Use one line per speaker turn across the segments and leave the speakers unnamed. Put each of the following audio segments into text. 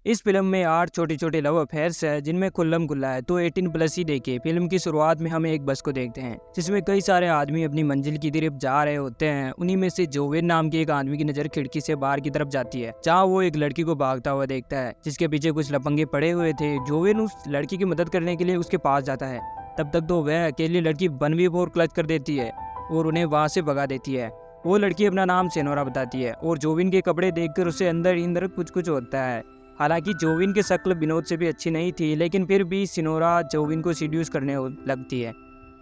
इस फिल्म में 8 छोटे-छोटे लव अफेयर्स है जिनमें खुल्लम खुल्ला है, तो 18 प्लस ही देखे। फिल्म की शुरुआत में हम एक बस को देखते हैं जिसमें कई सारे आदमी अपनी मंजिल की तरफ जा रहे होते हैं। उन्हीं में से जोवेन नाम के एक आदमी की नजर खिड़की से बाहर की तरफ जाती है, जहाँ वो एक लड़की को भागता हुआ देखता है जिसके पीछे कुछ लफंगे पड़े हुए थे। जोवेन उस लड़की की मदद करने के लिए उसके पास जाता है। तब तक तो वह अकेली लड़की 1v4 क्लच कर देती है और उन्हें वहां से भगा देती है। वो लड़की अपना नाम सेनोरा बताती है और जोविन के कपड़े देखकर उसे अंदर ही अंदर कुछ कुछ होता है। हालांकि जोविन की शक्ल विनोद से भी अच्छी नहीं थी, लेकिन फिर भी सिनोरा जोविन को सीड्यूस करने लगती है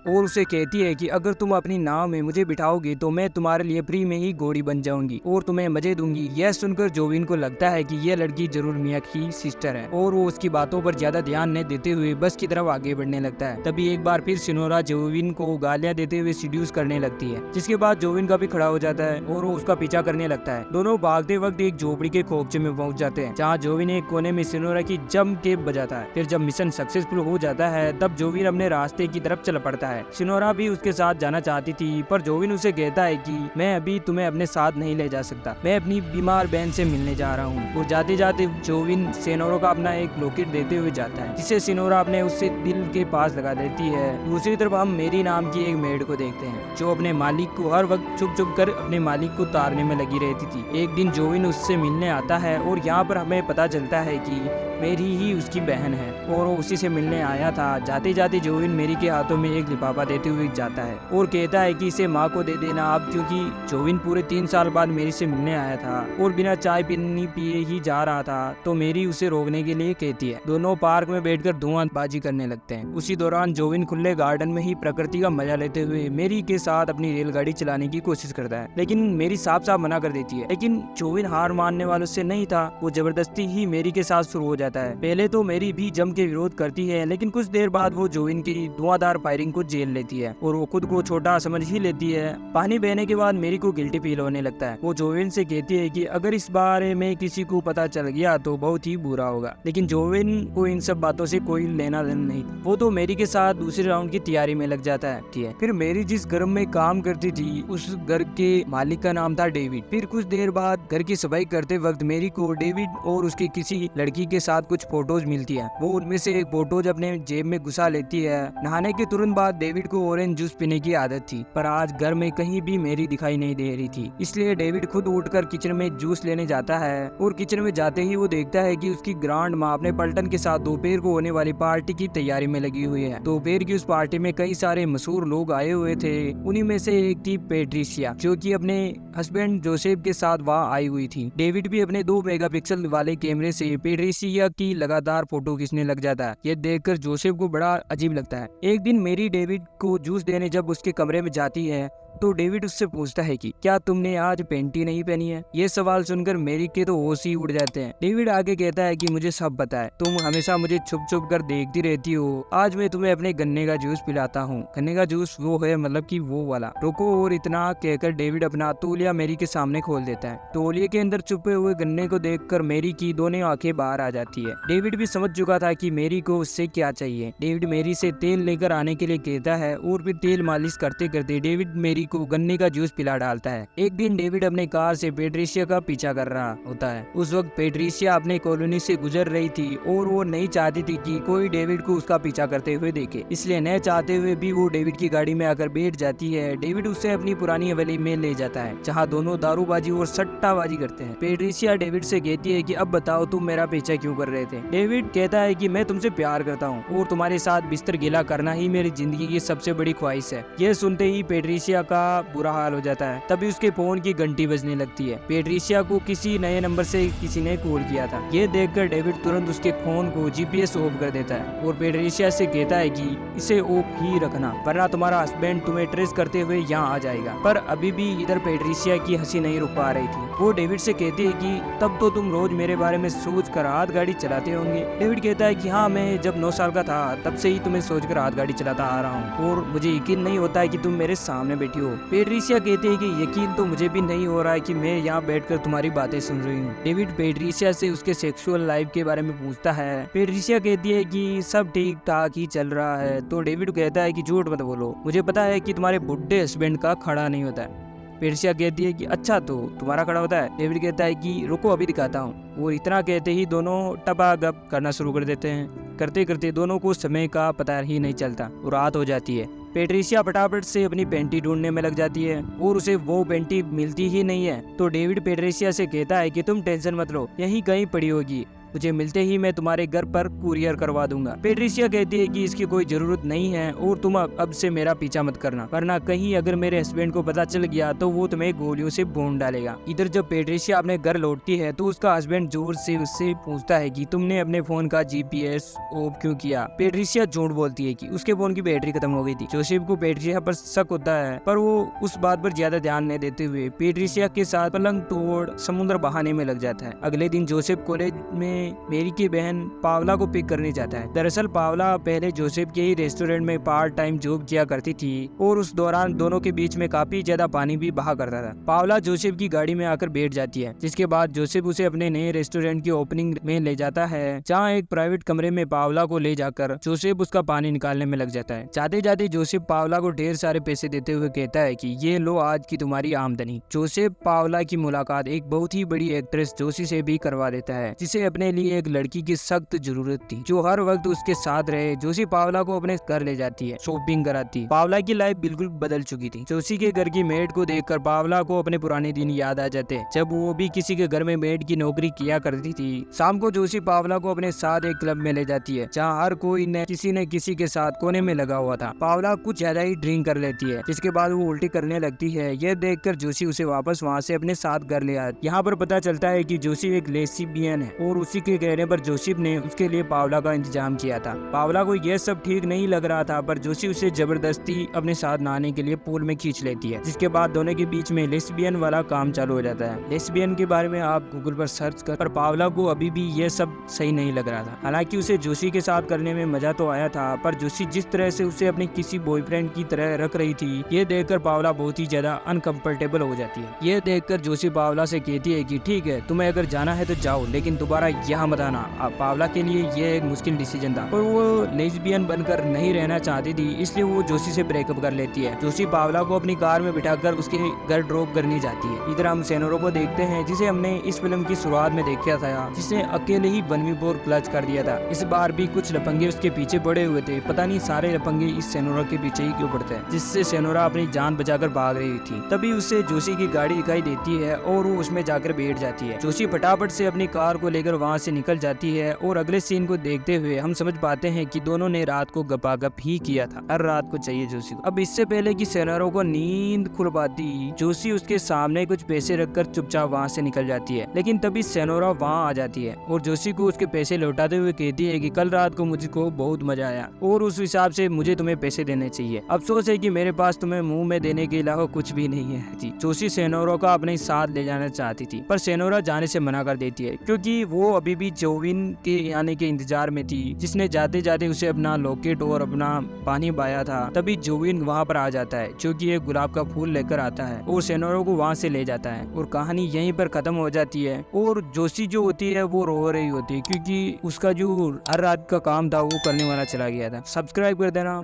और उसे कहती है कि अगर तुम अपनी नाव में मुझे बिठाओगे तो मैं तुम्हारे लिए फ्री में ही घोड़ी बन जाऊंगी और तुम्हें मजे दूंगी। यह सुनकर जोविन को लगता है कि यह लड़की जरूर मिया की सिस्टर है और वो उसकी बातों पर ज्यादा ध्यान न देते हुए बस की तरफ आगे बढ़ने लगता है। तभी एक बार फिर सिनोरा जोविन को गालियां देते हुए सीड्यूस करने लगती है, जिसके बाद जोविन का भी खड़ा हो जाता है और वो उसका पीछा करने लगता है। दोनों भागते वक्त एक झोपड़ी के खोपचे में पहुंच जाते हैं, जहाँ जोविन एक कोने में सिनोरा की जम के बजाता है। फिर जब मिशन सक्सेसफुल हो जाता है तब जोविन अपने रास्ते की तरफ चल पड़ता है। सिनोरा भी उसके साथ जाना चाहती थी, पर जोविन उसे कहता है कि मैं अभी तुम्हें अपने साथ नहीं ले जा सकता, मैं अपनी बीमार बहन से मिलने जा रहा हूँ। और जाते जाते जोविन सिनोरा का अपना एक लॉकेट देते हुए जाता है, जिसे सिनोरा अपने उससे दिल के पास लगा देती है। दूसरी तरफ हम मेरी नाम की एक मेड को देखते हैं जो अपने मालिक को हर वक्त छुप छुप कर अपने मालिक को तारने में लगी रहती थी। एक दिन जोविन उससे मिलने आता है और यहाँ पर हमें पता चलता है कि मेरी ही उसकी बहन है और वो उसी से मिलने आया था। जाते जाते जोविन मेरी के हाथों में एक लिफाफा देते हुए जाता है और कहता है कि इसे माँ को दे देना अब, क्योंकि जोविन पूरे 3 साल बाद मेरी से मिलने आया था और बिना चाय पीनी पिए ही जा रहा था, तो मेरी उसे रोकने के लिए कहती है। दोनों पार्क में बैठकर धुआंबाजी करने लगते हैं। उसी दौरान जोविन खुले गार्डन में ही प्रकृति का मजा लेते हुए मेरी के साथ अपनी रेलगाड़ी चलाने की कोशिश करता है, लेकिन मेरी साफ साफ मना कर देती है। लेकिन जोविन हार मानने वालों से नहीं था, वो जबरदस्ती ही मेरी के साथ शुरू हो जाता है। पहले तो मेरी भी जम के विरोध करती है, लेकिन कुछ देर बाद वो जोविन की धुआंधार फायरिंग को झेल लेती है और वो खुद को छोटा समझ ही लेती है। पानी बहने के बाद मेरी को गिल्टी फील होने लगता है। वो जोविन से कहती है कि अगर इस बारे में किसी को पता चल गया तो बहुत ही बुरा होगा, लेकिन जोविन को इन सब बातों से कोई लेना देना नहीं। वो तो मेरी के साथ दूसरे राउंड की तैयारी में लग जाता है। फिर मेरी जिस घर में काम करती थी उस घर के मालिक का नाम था डेविड। फिर कुछ देर बाद घर की सफाई करते वक्त मेरी को डेविड और उसकी किसी लड़की के साथ कुछ फोटोज मिलती है। वो उनमें से एक फोटोज अपने जेब में घुसा लेती है। नहाने के तुरंत बाद डेविड को ऑरेंज जूस पीने की आदत थी, पर आज घर में कहीं भी मेरी दिखाई नहीं दे रही थी, इसलिए डेविड खुद उठकर किचन में जूस लेने जाता है और किचन में जाते ही वो देखता है कि उसकी ग्रांड माँ अपने पलटन के साथ दोपहर को होने वाली पार्टी की तैयारी में लगी हुई है। दोपहर की उस पार्टी में कई सारे मशहूर लोग आए हुए थे। उन्हीं में से एक थी पेट्रिशिया, जो कि अपने हस्बैंड जोसेफ के साथ वहाँ आई हुई थी। डेविड भी अपने 2 मेगापिक्सल वाले कैमरे से पेट्रिशिया की लगातार फोटो खींचने लग जाता है। ये देखकर जोसेफ को बड़ा अजीब लगता है। एक दिन मेरी डेविड को जूस देने जब उसके कमरे में जाती है तो डेविड उससे पूछता है कि क्या तुमने आज पेंटी नहीं पहनी है। ये सवाल सुनकर मेरी के तो होश ही उड़ जाते हैं। डेविड आगे कहता है कि मुझे सब पता है, तुम हमेशा मुझे छुप छुप कर देखती रहती हो। आज मैं तुम्हें अपने गन्ने का जूस पिलाता हूँ। गन्ने का जूस वो है, मतलब कि वो वाला। रुको, और इतना कहकर डेविड अपना तौलिया मेरी के सामने खोल देता है। तौलिए के अंदर छुपे हुए गन्ने को देखकर मेरी की दोनों आंखें बाहर आ जाती है। डेविड भी समझ चुका था कि मेरी को उससे क्या चाहिए। डेविड मेरी से तेल लेकर आने के लिए कहता है और फिर तेल मालिश करते करते डेविड मेरी को गन्ने का जूस पिला डालता है। एक दिन डेविड अपने कार से पेट्रिशिया का पीछा कर रहा होता है। उस वक्त पेट्रिशिया अपने कॉलोनी से गुजर रही थी और वो नहीं चाहती थी कि कोई डेविड को उसका पीछा करते हुए देखे, इसलिए न चाहते हुए भी वो डेविड की गाड़ी में आकर बैठ जाती है। डेविड उसे अपनी पुरानी हवेली में ले जाता है, जहाँ दोनों दारूबाजी और सट्टाबाजी करते हैं। पेट्रिशिया डेविड से कहती है कि अब बताओ तुम मेरा पीछा क्यों कर रहे थे। डेविड कहता है कि मैं तुमसे प्यार करता हूँ और तुम्हारे साथ बिस्तर गीला करना ही मेरी जिंदगी की सबसे बड़ी ख्वाहिश है। यह सुनते ही पेट्रिशिया का बुरा हाल हो जाता है। तभी उसके फोन की घंटी बजने लगती है। पेट्रिशिया को किसी नए नंबर से किसी ने कॉल किया था। ये देखकर डेविड तुरंत उसके फोन को जीपीएस ऑफ कर देता है और पेट्रिशिया से कहता है कि इसे ऑफ ही रखना, वरना तुम्हारा हस्बैंड तुम्हें ट्रेस करते हुए यहाँ आ जाएगा। पर अभी भी इधर पेट्रिशिया की हंसी नहीं रुक पा रही थी। वो डेविड से कहती है कि तब तो तुम रोज मेरे बारे में सोच कर हाथ गाड़ी चलाते होंगे। डेविड कहता है कि हाँ, मैं जब 9 साल का था तब से ही तुम्हें सोचकर हाथ गाड़ी चलाता आ रहा हूँ और मुझे यकीन नहीं होता है कि तुम मेरे सामने बैठी हो। पेट्रिशिया कहती है कि यकीन तो मुझे भी नहीं हो रहा है कि मैं यहाँ बैठकर तुम्हारी बातें सुन रही हूँ। डेविड पेट्रिशिया से उसके सेक्सुअल लाइफ के बारे में पूछता है। पेट्रिशिया कहती है कि सब ठीक ठाक ही चल रहा है। तो डेविड कहता है कि झूठ मत बोलो, मुझे पता है कि तुम्हारे बुढ़े हस्बैंड का खड़ा नहीं होता है। पेट्रिसिया कहती है कि अच्छा तो तुम्हारा खड़ा होता है। डेविड कहता है कि रुको अभी दिखाता हूँ। वो इतना कहते ही दोनों टपागप करना शुरू कर देते हैं। करते करते दोनों को समय का पता ही नहीं चलता। रात हो जाती है। पेट्रिसिया फटाफट से अपनी पेंटी ढूंढने में लग जाती है और उसे वो पेंटी मिलती ही नहीं है। तो डेविड पेट्रिसिया से कहता है कि तुम टेंशन मत लो, यहीं कहीं पड़ी होगी, मुझे मिलते ही मैं तुम्हारे घर पर कुरियर करवा दूंगा। पेट्रिसिया कहती है कि इसकी कोई जरूरत नहीं है और तुम अब से मेरा पीछा मत करना, वरना कहीं अगर मेरे हस्बैंड को पता चल गया तो वो तुम्हें गोलियों से भून डालेगा। इधर जब पेट्रिसिया अपने घर लौटती है तो उसका हस्बैंड जोर से उससे पूछता है कि तुमने अपने फोन का GPS ऑफ क्यों किया। पेट्रिसिया झूठ बोलती है कि उसके फोन की बैटरी खत्म हो गई थी। जोसेफ को पेट्रिसिया पर शक होता है, पर वो उस बात पर ज्यादा ध्यान नहीं देते हुए पेट्रिसिया के साथ पलंग तोड़ समुद्र बहाने में लग जाता है। अगले दिन जोसेफ कॉलेज में मेरी की बहन पावला को पिक करने जाता है। दरअसल पावला पहले जोसेफ के ही रेस्टोरेंट में पार्ट टाइम जॉब किया करती थी और उस दौरान दोनों के बीच में काफी ज्यादा पानी भी बहा करता था। पावला जोसेफ की गाड़ी में आकर बैठ जाती है, जिसके बाद जोसेफ उसे अपने नए रेस्टोरेंट की ओपनिंग में ले जाता है, जहाँ एक प्राइवेट कमरे में पावला को ले जाकर जोसेफ उसका पानी निकालने में लग जाता है। जाते जाते जोसेफ पावला को ढेर सारे पैसे देते हुए कहता है कि ये लो आज की तुम्हारी आमदनी। जोसेफ पावला की मुलाकात एक बहुत ही बड़ी एक्ट्रेस जोशी से भी करवा देता है, जिसे अपने लिए एक लड़की की सख्त जरूरत थी जो हर वक्त उसके साथ रहे। जोशी पावला को अपने घर ले जाती है, शॉपिंग कराती। पावला की लाइफ बिल्कुल बदल चुकी थी। जोशी के घर की मेड को देखकर पावला को अपने पुराने दिन याद आ जाते, जब वो भी किसी के घर में मेड की नौकरी किया करती थी। शाम को जोशी पावला को अपने साथ एक क्लब में ले जाती है, जहाँ हर कोई न किसी के साथ कोने में लगा हुआ था। पावला कुछ ज्यादा ही ड्रिंक कर लेती है, जिसके बाद वो उल्टी करने लगती है। यह देखकर जोशी उसे वापस वहाँ से अपने साथ घर ले आती। यहाँ पर पता चलता है कि जोशी एक लेस्बियन है और उसी के कहने पर जोसेफ ने उसके लिए पावला का इंतजाम किया था। पावला को यह सब ठीक नहीं लग रहा था, पर जोशी उसे जबरदस्ती अपने साथ नहाने के लिए पूल में खींच लेती है, जिसके बाद दोनों के बीच में लेस्बियन वाला काम चालू हो जाता है। लेस्बियन के बारे में आप गूगल पर सर्च कर, पर पावला को अभी भी यह सब सही नहीं लग रहा था। हालांकि उसे जोशी के साथ करने में मजा तो आया था, पर जोशी जिस तरह से उसे अपने किसी बॉयफ्रेंड की तरह रख रही थी, ये देखकर पावला बहुत ही ज्यादा अनकंफर्टेबल हो जाती है। ये देखकर जोशी पावला से कहती है कि ठीक है, तुम्हें अगर जाना है तो जाओ, लेकिन दोबारा यहाँ मत आना। पावला के लिए यह एक मुश्किल डिसीजन था, पर वो लेस्बियन बनकर नहीं रहना चाहती थी, इसलिए वो जोशी से ब्रेकअप कर लेती है। जोशी पावला को अपनी कार में बिठाकर उसके घर ड्रॉप करने जाती है। इधर हम सेनोरो को देखते हैं, जिसे हमने इस फिल्म की शुरुआत में देखा था, जिसने अकेले ही बनवीपोर क्लच कर दिया था। इस बार भी कुछ लफंगे उसके पीछे पड़े हुए थे। पता नहीं सारे लफंगे इस सेनोरा के पीछे ही क्यों पड़ते हैं, जिससे सेनोरा अपनी जान बचाकर भाग रही थी। तभी उसे जोशी की गाड़ी दिखाई देती है और वो उसमें जाकर बैठ जाती है। जोशी फटाफट से अपनी कार को लेकर वहाँ से निकल जाती है और अगले सीन को देखते हुए हम समझ पाते हैं कि दोनों ने रात को गपागप ही किया था। हर रात को चाहिए जोशी को। अब इससे पहले कि सेनोरो को नींद खुल पाती, जोशी उसके सामने कुछ पैसे रखकर चुपचाप वहाँ से निकल जाती है। लेकिन तभी सेनोरा वहाँ आ जाती है और जोशी को उसके पैसे लौटाते हुए कहती है कि कल रात को मुझको बहुत मजा आया और उस हिसाब से मुझे तुम्हें पैसे देने चाहिए। अफसोस है कि मेरे पास तुम्हें मुंह में देने के अलावा कुछ भी नहीं है। जोशी सेनोरा का अपने साथ ले जाना चाहती थी, पर सेनोरा जाने से मना कर देती है, क्योंकि वो अभी भी जोविन के आने के इंतजार में थी, जिसने जाते जाते उसे अपना लॉकेट और अपना पानी बाया था। तभी जोविन वहाँ पर आ जाता है, जो कि एक गुलाब का फूल लेकर आता है और सेनोरा को वहाँ से ले जाता है और कहानी यहीं पर खत्म हो जाती है। और जोशी जो होती है वो रो रही होती है, क्योंकि उसका जो हर रात का काम था वो करने वाला चला गया था। सब्सक्राइब कर देना।